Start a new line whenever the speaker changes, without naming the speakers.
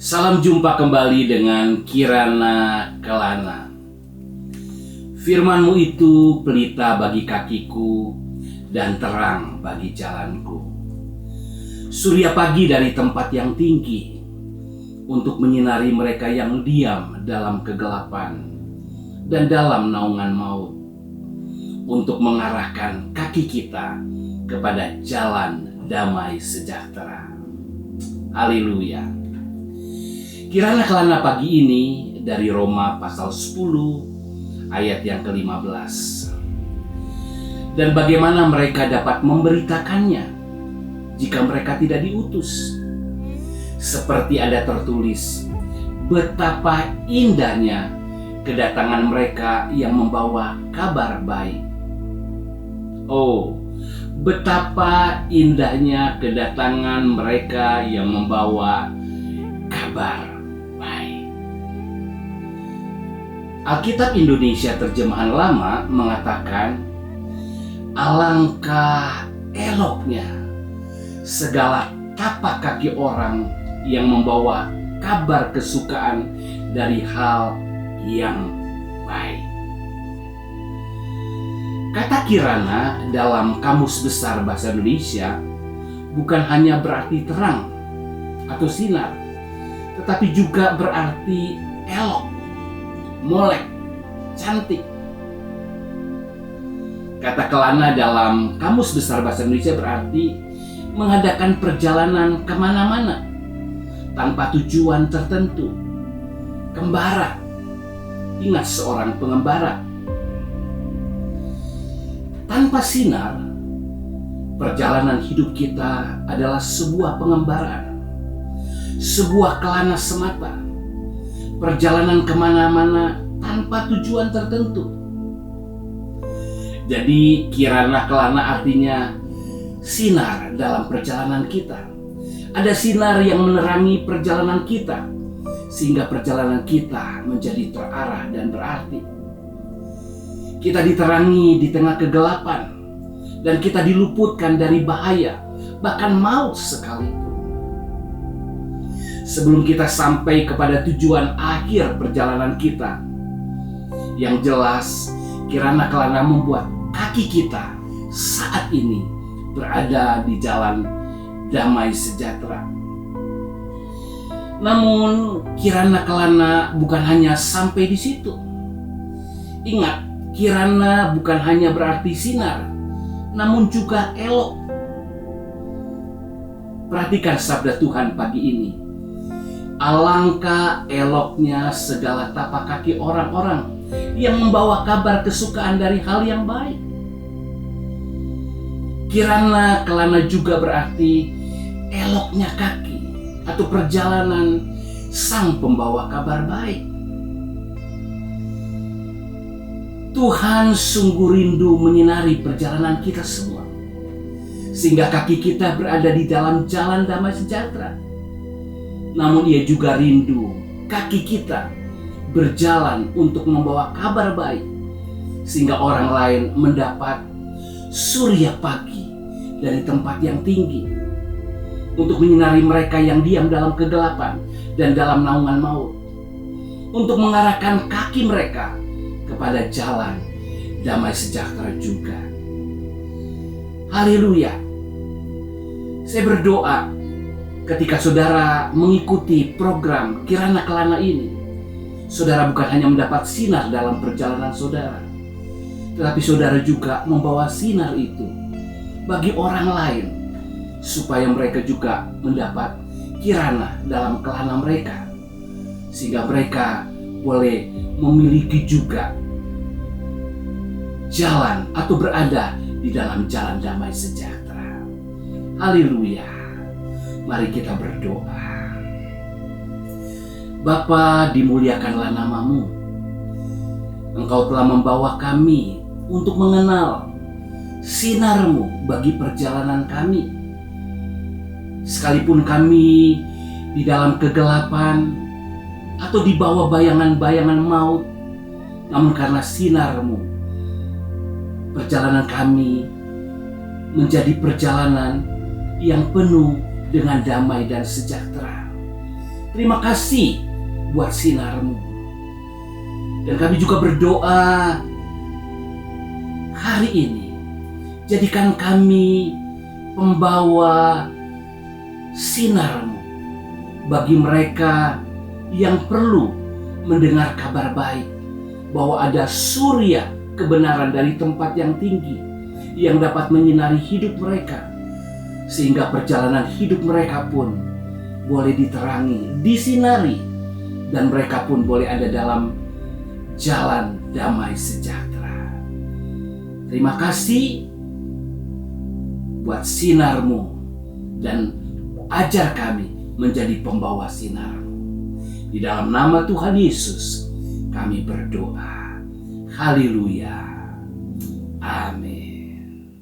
Salam jumpa kembali dengan Kirana Kelana. Firman-Mu itu pelita bagi kakiku dan terang bagi jalanku. Surya pagi dari tempat yang tinggi untuk menyinari mereka yang diam dalam kegelapan dan dalam naungan maut, untuk mengarahkan kaki kita kepada jalan damai sejahtera. Haleluya. Kirana Kelana pagi ini dari Roma pasal 10 ayat yang ke-15. Dan bagaimana mereka dapat memberitakannya jika mereka tidak diutus? Seperti ada tertulis, betapa indahnya kedatangan mereka yang membawa kabar baik. Oh, betapa indahnya kedatangan mereka yang membawa kabar baik. Alkitab Indonesia terjemahan lama mengatakan, alangkah eloknya segala tapak kaki orang yang membawa kabar kesukaan dari hal yang baik. Kata kirana dalam Kamus Besar Bahasa Indonesia bukan hanya berarti terang atau sinar, tetapi juga berarti elok, molek, cantik. Kata kelana dalam Kamus Besar Bahasa Indonesia berarti mengadakan perjalanan kemana-mana tanpa tujuan tertentu. Kembara, ingat seorang pengembara. Tanpa sinar, perjalanan hidup kita adalah sebuah pengembaraan, sebuah kelana semata, perjalanan kemana-mana tanpa tujuan tertentu. Jadi kirana kelana artinya sinar dalam perjalanan kita. Ada sinar yang menerangi perjalanan kita, sehingga perjalanan kita menjadi terarah dan berarti. Kita diterangi di tengah kegelapan, dan kita diluputkan dari bahaya, bahkan maut sekalipun. Sebelum kita sampai kepada tujuan akhir perjalanan kita, yang jelas kirana kelana membuat kaki kita saat ini berada di jalan damai sejahtera. Namun kirana kelana bukan hanya sampai di situ. Ingat, kirana bukan hanya berarti sinar, namun juga elok. Perhatikan sabda Tuhan pagi ini. Alangkah eloknya segala tapak kaki orang-orang yang membawa kabar kesukaan dari hal yang baik. Kirana kelana juga berarti eloknya kaki atau perjalanan sang pembawa kabar baik. Tuhan sungguh rindu menyinari perjalanan kita semua, sehingga kaki kita berada di dalam jalan damai sejahtera. Namun ia juga rindu kaki kita berjalan untuk membawa kabar baik, sehingga orang lain mendapat surya pagi dari tempat yang tinggi, untuk menyinari mereka yang diam dalam kegelapan dan dalam naungan maut, untuk mengarahkan kaki mereka kepada jalan damai sejahtera juga. Haleluya. Saya berdoa ketika saudara mengikuti program Kirana Kelana ini, saudara bukan hanya mendapat sinar dalam perjalanan saudara, tetapi saudara juga membawa sinar itu bagi orang lain, supaya mereka juga mendapat kirana dalam kelana mereka, sehingga mereka boleh memiliki juga jalan atau berada di dalam jalan damai sejahtera. Haleluya. Mari kita berdoa. Bapa, dimuliakanlah nama-Mu. Engkau telah membawa kami untuk mengenal sinar-Mu bagi perjalanan kami. Sekalipun kami di dalam kegelapan atau di bawah bayangan-bayangan maut, namun karena sinar-Mu, perjalanan kami menjadi perjalanan yang penuh dengan damai dan sejahtera. Terima kasih buat sinar-Mu. Dan kami juga berdoa hari ini, jadikan kami pembawa sinar-Mu bagi mereka yang perlu mendengar kabar baik bahwa ada surya kebenaran dari tempat yang tinggi yang dapat menyinari hidup mereka, sehingga perjalanan hidup mereka pun boleh diterangi, disinari, dan mereka pun boleh ada dalam jalan damai sejahtera. Terima kasih buat sinar-Mu, dan ajar kami menjadi pembawa sinar-Mu. Di dalam nama Tuhan Yesus kami berdoa. Haleluya. Amin.